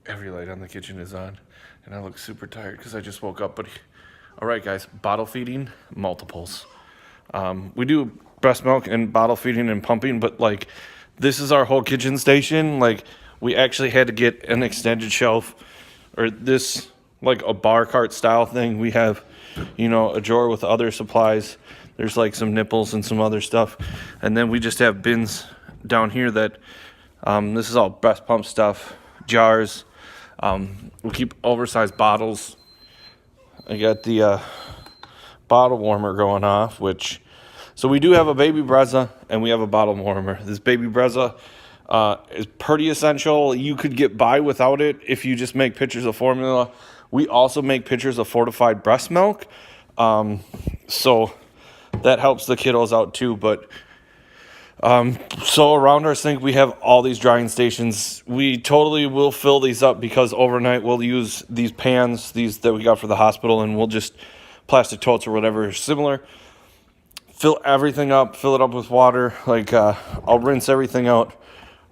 Every light on the kitchen is on, and I look super tired because I just woke up. But all right, guys, bottle feeding, multiples. We do breast milk and bottle feeding and pumping, but like this is our whole kitchen station. Like we actually had to get an extended shelf, or this like a bar cart style thing. We have, you know, a drawer with other supplies. There's like some nipples and some other stuff, and then we just have bins down here that this is all breast pump stuff, jars. We keep oversized bottles. I got the bottle warmer going off, so we do have a baby Brezza and we have a bottle warmer. This baby Brezza is pretty essential. You could get by without it if you just make pitchers of formula. We also make pitchers of fortified breast milk, so that helps the kiddos out too. But so around our sink, we have all these drying stations. We totally will fill these up because overnight we'll use these pans, these that we got for the hospital, and we'll just plastic totes or whatever similar. Fill everything up, fill it up with water. Like I'll rinse everything out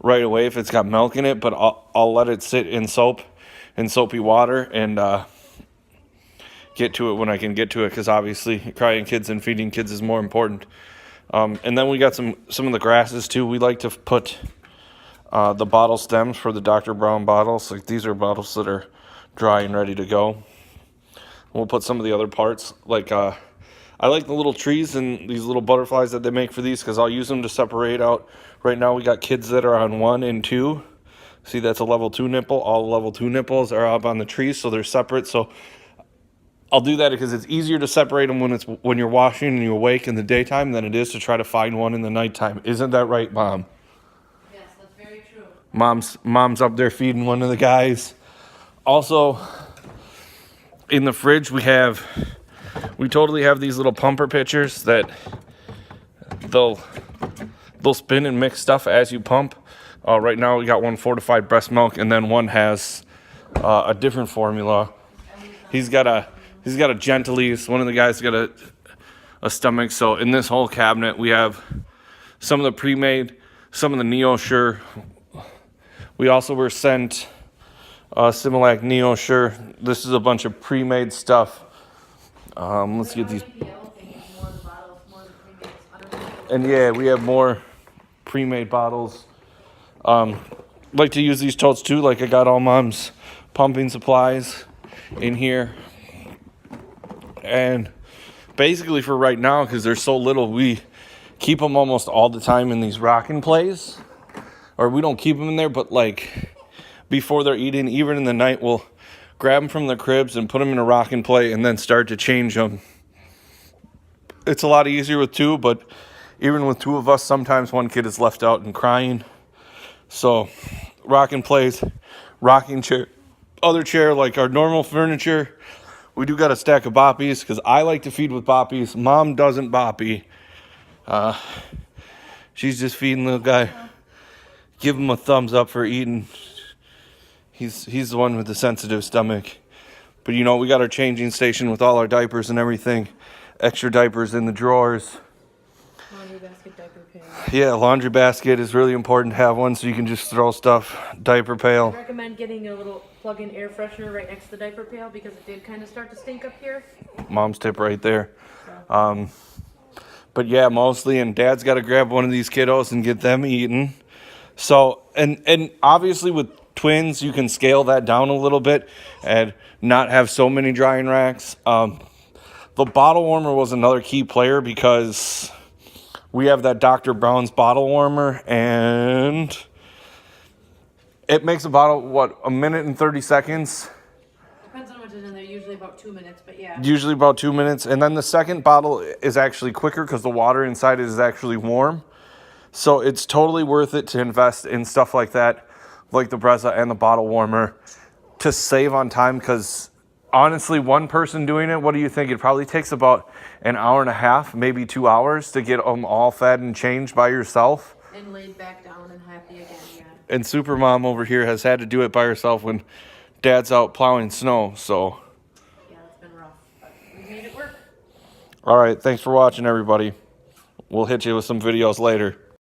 right away if it's got milk in it, but I'll let it sit in soapy water, and get to it when I can get to it, because obviously crying kids and feeding kids is more important. And then we got some of the grasses too. We like to put the bottle stems for the Dr. Brown bottles. Like these are bottles that are dry and ready to go. We'll put some of the other parts. Like I like the little trees and these little butterflies that they make for these, because I'll use them to separate out. Right now we got kids that are on 1 and 2. See, that's a level 2 nipple. All the level 2 nipples are up on the trees, so they're separate. So I'll do that because it's easier to separate them when you're washing and you're awake in the daytime than it is to try to find one in the nighttime. Isn't that right, Mom? Yes, that's very true. Mom's up there feeding one of the guys. Also, in the fridge we totally have these little pumper pitchers that they'll spin and mix stuff as you pump. Right now we got one fortified breast milk, and then one has a different formula. He's got a Gentlease. One of the guys got a stomach. So in this whole cabinet, we have some of the pre-made, some of the NeoSure. We also were sent Similac NeoSure. This is a bunch of pre-made stuff. Let's get these. And yeah, we have more pre-made bottles. Like to use these totes too. Like I got all Mom's pumping supplies in here. And basically for right now, because they're so little, we keep them almost all the time in these rocking plays. Or we don't keep them in there, but like before they're eating, even in the night, we'll grab them from the cribs and put them in a rocking play and then start to change them. It's a lot easier with 2, but even with 2 of us, sometimes one kid is left out and crying. So rocking plays, rocking chair, other chair, like our normal furniture. We do got a stack of boppies because I like to feed with boppies. Mom doesn't boppy. She's just feeding the guy. Give him a thumbs up for eating. He's the one with the sensitive stomach. But you know, we got our changing station with all our diapers and everything. Extra diapers in the drawers. Laundry basket, diaper pail. Yeah, laundry basket is really important to have one so you can just throw stuff. Diaper pail. I recommend getting a little plug-in air freshener right next to the diaper pail because it did kind of start to stink up here. Mom's tip right there. But yeah, mostly, and Dad's got to grab one of these kiddos and get them eaten. So, and obviously with twins, you can scale that down a little bit and not have so many drying racks. The bottle warmer was another key player because we have that Dr. Brown's bottle warmer, and it makes a bottle, a minute and 30 seconds? Depends on what is in there, usually about 2 minutes, but yeah. Usually about 2 minutes. And then the second bottle is actually quicker because the water inside is actually warm. So it's totally worth it to invest in stuff like that, like the Brezza and the bottle warmer, to save on time, because honestly, one person doing it, what do you think? It probably takes about an hour and a half, maybe 2 hours to get them all fed and changed by yourself. And laid back down and happy again, yeah. And Super Mom over here has had to do it by herself when Dad's out plowing snow, so. Yeah, it's been rough, but we made it work. All right, thanks for watching, everybody. We'll hit you with some videos later.